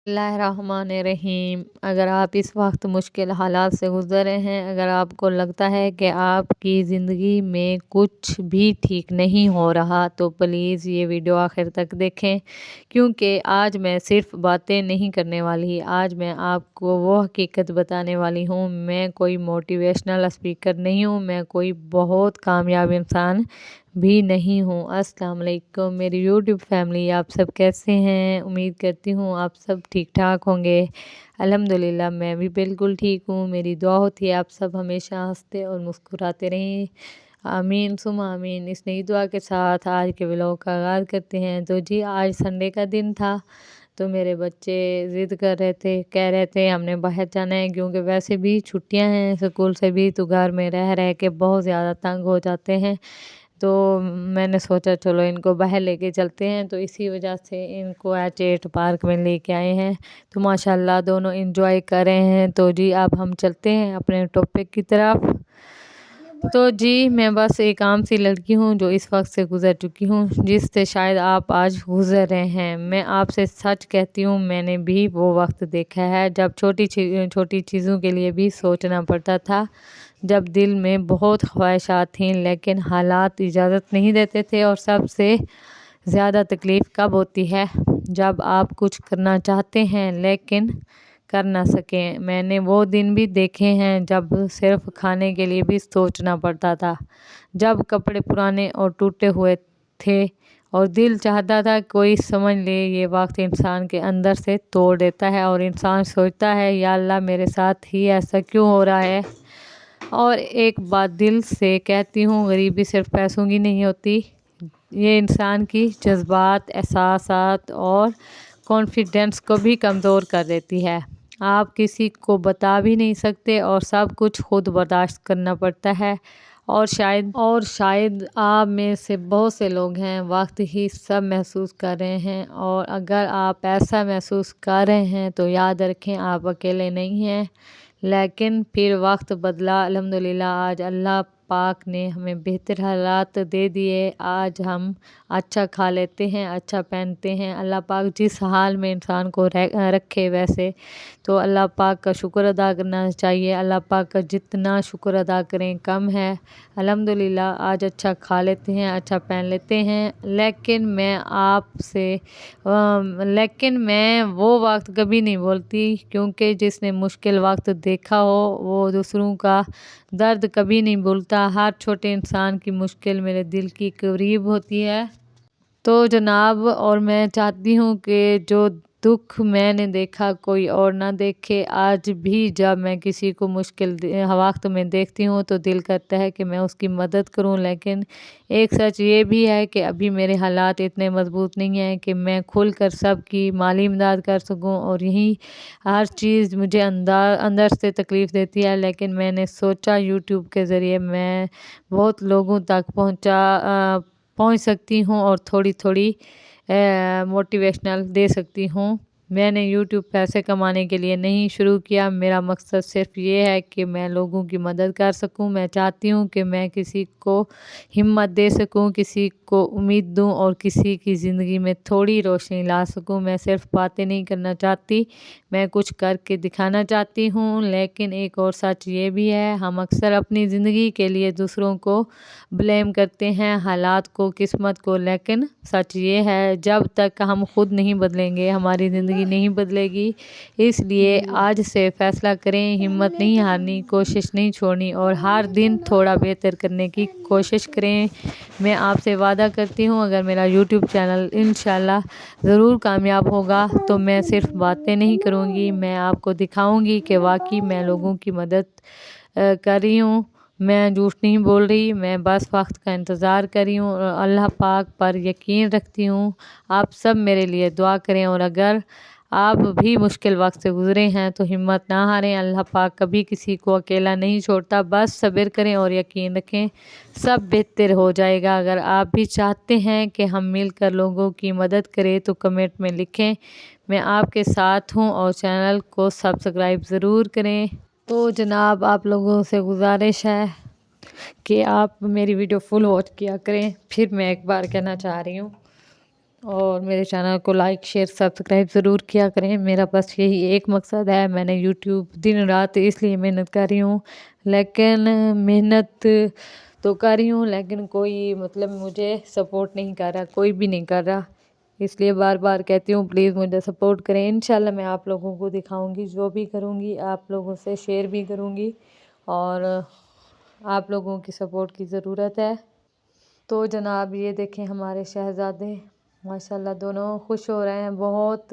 बिस्मिल्लाहिर्रहमानिर्रहीम। अगर आप इस वक्त मुश्किल हालात से गुज़र रहे हैं, अगर आपको लगता है कि आपकी ज़िंदगी में कुछ भी ठीक नहीं हो रहा, तो प्लीज़ ये वीडियो आखिर तक देखें, क्योंकि आज मैं सिर्फ बातें नहीं करने वाली, आज मैं आपको वो हकीकत बताने वाली हूँ। मैं कोई मोटिवेशनल स्पीकर नहीं हूँ, मैं कोई बहुत कामयाब इंसान भी नहीं हूँ। अस्सलाम वालेकुम मेरी यूट्यूब फैमिली, आप सब कैसे हैं? उम्मीद करती हूँ आप सब ठीक ठाक होंगे। अल्हम्दुलिल्लाह मैं भी बिल्कुल ठीक हूँ। मेरी दुआ होती है आप सब हमेशा हंसते और मुस्कुराते रहें। आमीन सुमा आमीन। इस नई दुआ के साथ आज के व्लॉग का आगाज़ करते हैं। तो जी आज संडे का दिन था, तो मेरे बच्चे ज़िद कर रहे थे, कह रहे थे हमने बाहर जाना है, क्योंकि वैसे भी छुट्टियां हैं स्कूल से भी, तो घर में रह रह के बहुत ज़्यादा तंग हो जाते हैं। तो मैंने सोचा चलो इनको बाहर लेके चलते हैं, तो इसी वजह से इनको एच8 पार्क में लेके आए हैं। तो माशाल्लाह दोनों एंजॉय कर रहे हैं। तो जी अब हम चलते हैं अपने टॉपिक की तरफ। तो जी मैं बस एक आम सी लड़की हूँ जो इस वक्त से गुज़र चुकी हूँ, जिससे शायद आप आज गुज़र रहे हैं। मैं आपसे सच कहती हूँ, मैंने भी वो वक्त देखा है जब छोटी छोटी चीज़ों के लिए भी सोचना पड़ता था, जब दिल में बहुत ख्वाहिशात थीं लेकिन हालात इजाज़त नहीं देते थे। और सबसे ज़्यादा तकलीफ़ कब होती है, जब आप कुछ करना चाहते हैं लेकिन कर ना सकें। मैंने वो दिन भी देखे हैं जब सिर्फ खाने के लिए भी सोचना पड़ता था, जब कपड़े पुराने और टूटे हुए थे और दिल चाहता था कोई समझ ले। ये वक्त इंसान के अंदर से तोड़ देता है और इंसान सोचता है या अल्लाह मेरे साथ ही ऐसा क्यों हो रहा है। और एक बात दिल से कहती हूँ, गरीबी सिर्फ पैसों की नहीं होती, ये इंसान की जज्बात, एहसासात और कॉन्फिडेंस को भी कमज़ोर कर देती है। आप किसी को बता भी नहीं सकते और सब कुछ खुद बर्दाश्त करना पड़ता है। और शायद आप में से बहुत से लोग हैं वक्त ही सब महसूस कर रहे हैं। और अगर आप ऐसा महसूस कर रहे हैं तो याद रखें आप अकेले नहीं हैं। लेकिन फिर वक्त बदला, अल्हम्दुलिल्लाह आज अल्लाह पाक ने हमें बेहतर हालात दे दिए। आज हम अच्छा खा लेते हैं, अच्छा पहनते हैं। अल्लाह पाक जिस हाल में इंसान को रखे, वैसे तो अल्लाह पाक का शुक्र अदा करना चाहिए। अल्लाह पाक का जितना शुक्र अदा करें कम है। अल्हम्दुलिल्लाह आज अच्छा खा लेते हैं, अच्छा पहन लेते हैं। लेकिन मैं वो वक्त कभी नहीं भूलती, क्योंकि जिसने मुश्किल वक्त देखा हो वो दूसरों का दर्द कभी नहीं भूलता। हर छोटे इंसान की मुश्किल मेरे दिल की करीब होती है। तो जनाब, और मैं चाहती हूँ कि जो दुख मैंने देखा कोई और ना देखे। आज भी जब मैं किसी को मुश्किल वक्त में देखती हूँ तो दिल करता है कि मैं उसकी मदद करूँ, लेकिन एक सच ये भी है कि अभी मेरे हालात इतने मजबूत नहीं हैं कि मैं खुलकर सबकी माली इमदाद कर सकूँ। और यही हर चीज़ मुझे अंदर से तकलीफ़ देती है। लेकिन मैंने सोचा यूट्यूब के ज़रिए मैं बहुत लोगों तक पहुंच सकती हूँ और थोड़ी थोड़ी मोटिवेशनल दे सकती हूँ। मैंने यूट्यूब पैसे कमाने के लिए नहीं शुरू किया, मेरा मकसद सिर्फ ये है कि मैं लोगों की मदद कर सकूं। मैं चाहती हूँ कि मैं किसी को हिम्मत दे सकूं, किसी को उम्मीद दूं और किसी की ज़िंदगी में थोड़ी रोशनी ला सकूं। मैं सिर्फ बातें नहीं करना चाहती, मैं कुछ करके दिखाना चाहती हूँ। लेकिन एक और सच ये भी है, हम अक्सर अपनी ज़िंदगी के लिए दूसरों को ब्लेम करते हैं, हालात को, किस्मत को। लेकिन सच ये है जब तक हम खुद नहीं बदलेंगे हमारी ज़िंदगी नहीं बदलेगी। इसलिए आज से फैसला करें, हिम्मत नहीं हारनी, कोशिश नहीं छोड़नी और हर दिन थोड़ा बेहतर करने की कोशिश करें। मैं आपसे वादा करती हूँ अगर मेरा यूट्यूब चैनल इंशाल्लाह ज़रूर कामयाब होगा तो मैं सिर्फ बातें नहीं करूँगी, मैं आपको दिखाऊँगी कि वाकई मैं लोगों की मदद कर रही हूँ। मैं झूठ नहीं बोल रही, मैं बस वक्त का इंतज़ार कर रही हूँ और अल्लाह पाक पर यकीन रखती हूँ। आप सब मेरे लिए दुआ करें और अगर आप भी मुश्किल वक्त से गुज़रे हैं तो हिम्मत ना हारें। अल्लाह पाक कभी किसी को अकेला नहीं छोड़ता, बस सब्र करें और यकीन रखें सब बेहतर हो जाएगा। अगर आप भी चाहते हैं कि हम मिलकर लोगों की मदद करें तो कमेंट में लिखें, मैं आपके साथ हूँ और चैनल को सब्सक्राइब ज़रूर करें। तो जनाब, आप लोगों से गुजारिश है कि आप मेरी वीडियो फुल वॉच किया करें। फिर मैं एक बार कहना चाह रही हूँ اور میرے چینل کو لائک شیئر سبسکرائب ضرور کیا کریں۔ میرا بس یہی ایک مقصد ہے، میں نے یوٹیوب دن رات اس لیے محنت کر رہی ہوں، لیکن محنت تو کر رہی ہوں لیکن کوئی مجھے سپورٹ نہیں کر رہا، کوئی بھی نہیں کر رہا، اس لیے بار بار کہتی ہوں پلیز مجھے سپورٹ کریں۔ انشاءاللہ میں آپ لوگوں کو دکھاؤں گی، جو بھی کروں گی آپ لوگوں سے شیئر بھی کروں گی، اور آپ لوگوں کی سپورٹ کی ضرورت ہے۔ تو جناب یہ دیکھیں ہمارے شہزادے ماشاءاللہ دونوں خوش ہو رہے ہیں بہت۔